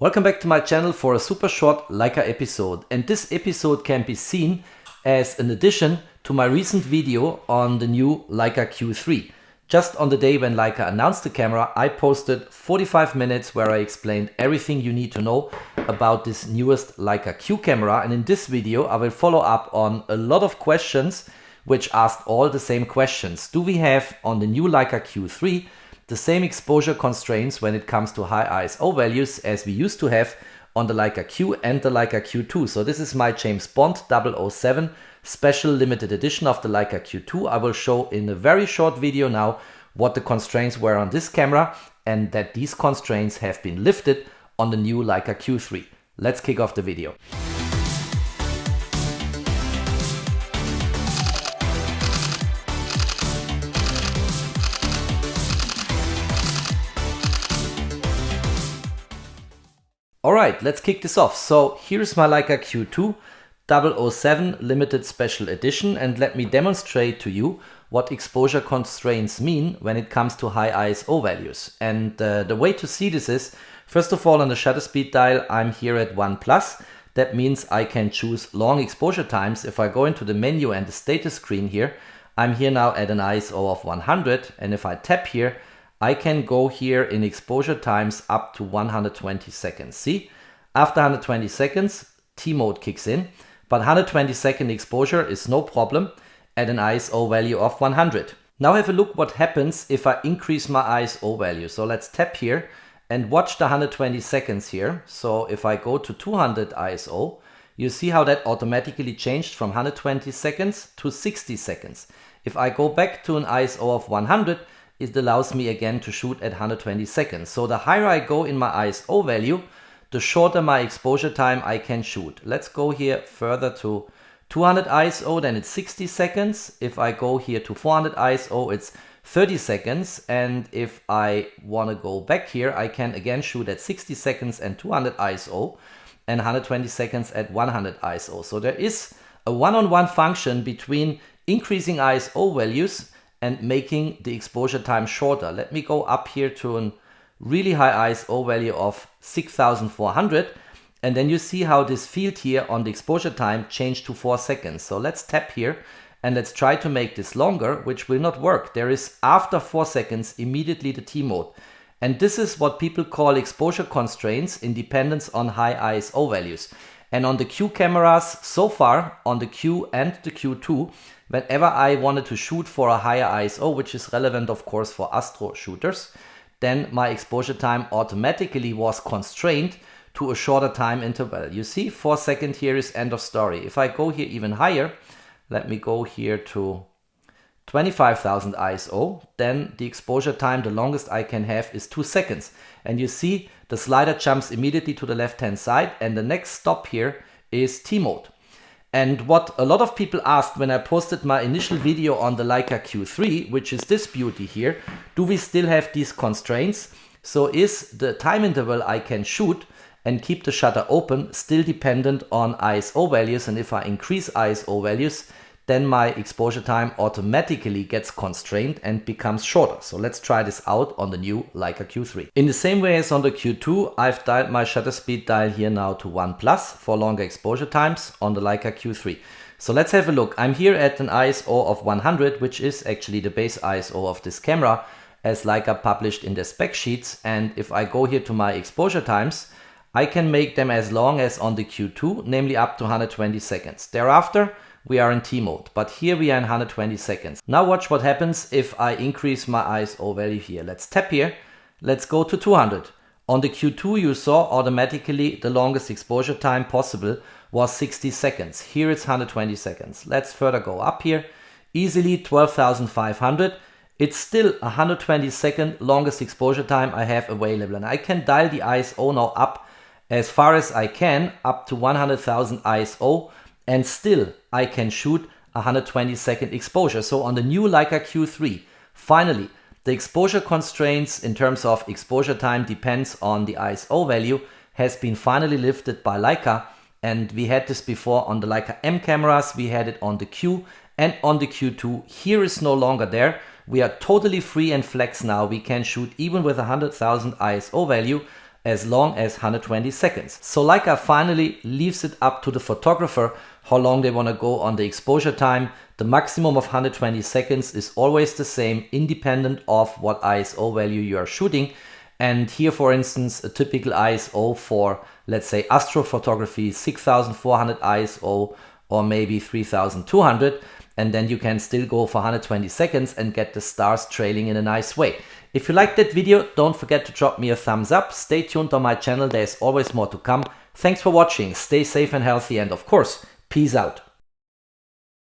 Welcome back to my channel for a super short Leica episode, and this episode can be seen as an addition to my recent video on the new Leica Q3. Just on the day when Leica announced the camera, I posted 45 minutes where I explained everything you need to know about this newest Leica Q camera, and in this video I will follow up on a lot of questions which asked all the same questions. Do we have on the new Leica Q3 the same exposure constraints when it comes to high ISO values as we used to have on the Leica Q and the Leica Q2. So this is my James Bond 007 special limited edition of the Leica Q2. I will show in a very short video now what the constraints were on this camera and that these constraints have been lifted on the new Leica Q3. Let's kick off the video. Alright, let's kick this off. So here's my Leica Q2 007 limited special edition, and let me demonstrate to you what exposure constraints mean when it comes to high ISO values. And the way to see this is, first of all, on the shutter speed dial I'm here at 1+. That means I can choose long exposure times. If I go into the menu and the status screen here, I'm here now at an ISO of 100, and if I tap here, I can go here in exposure times up to 120 seconds. See, after 120 seconds, T mode kicks in, but 120-second exposure is no problem at an ISO value of 100. Now have a look what happens if I increase my ISO value. So let's tap here and watch the 120 seconds here. So if I go to 200 ISO, you see how that automatically changed from 120 seconds to 60 seconds. If I go back to an ISO of 100, it allows me again to shoot at 120 seconds. So the higher I go in my ISO value, the shorter my exposure time I can shoot. Let's go here further to 200 ISO, then it's 60 seconds. If I go here to 400 ISO, it's 30 seconds. And if I want to go back here, I can again shoot at 60 seconds and 200 ISO and 120 seconds at 100 ISO. So there is a one-on-one function between increasing ISO values and making the exposure time shorter. Let me go up here to a really high ISO value of 6400, and then you see how this field here on the exposure time changed to 4 seconds. So let's tap here and let's try to make this longer, which will not work. There is after 4 seconds immediately the T mode. And this is what people call exposure constraints in dependence on high ISO values. And on the Q cameras so far, on the Q and the Q2, whenever I wanted to shoot for a higher ISO, which is relevant of course for astro shooters, then my exposure time automatically was constrained to a shorter time interval. You see, 4 seconds here is end of story. If I go here even higher, let me go here to 25,000 ISO, then the exposure time, the longest I can have, is 2 seconds. And you see the slider jumps immediately to the left hand side, and the next stop here is T mode. And what a lot of people asked when I posted my initial video on the Leica Q3, which is this beauty here, do we still have these constraints? So is the time interval I can shoot and keep the shutter open still dependent on ISO values? And if I increase ISO values, then my exposure time automatically gets constrained and becomes shorter. So let's try this out on the new Leica Q3. In the same way as on the Q2, I've dialed my shutter speed dial here now to 1+ for longer exposure times on the Leica Q3. So let's have a look. I'm here at an ISO of 100, which is actually the base ISO of this camera as Leica published in their spec sheets. And if I go here to my exposure times, I can make them as long as on the Q2, namely up to 120 seconds. Thereafter, we are in T mode, but here we are in 120 seconds. Now watch what happens if I increase my ISO value here. Let's tap here. Let's go to 200. On the Q2 you saw automatically the longest exposure time possible was 60 seconds. Here it's 120 seconds. Let's further go up here. Easily 12,500. It's still 120 second longest exposure time I have available, and I can dial the ISO now up as far as I can, up to 100,000 ISO, and still I can shoot 120 second exposure. So on the new Leica Q3, finally, the exposure constraints in terms of exposure time depends on the ISO value has been finally lifted by Leica, and we had this before on the Leica M cameras, we had it on the Q and on the Q2. Here is no longer there. We are totally free and flex now. We can shoot even with 100,000 ISO value as long as 120 seconds. So Leica finally leaves it up to the photographer how long they want to go on the exposure time. The maximum of 120 seconds is always the same, independent of what ISO value you are shooting. And here, for instance, a typical ISO for, let's say, astrophotography is 6400 ISO or maybe 3200. And then you can still go for 120 seconds and get the stars trailing in a nice way. If you liked that video, don't forget to drop me a thumbs up. Stay tuned on my channel, there's always more to come. Thanks for watching, stay safe and healthy, and of course, peace out.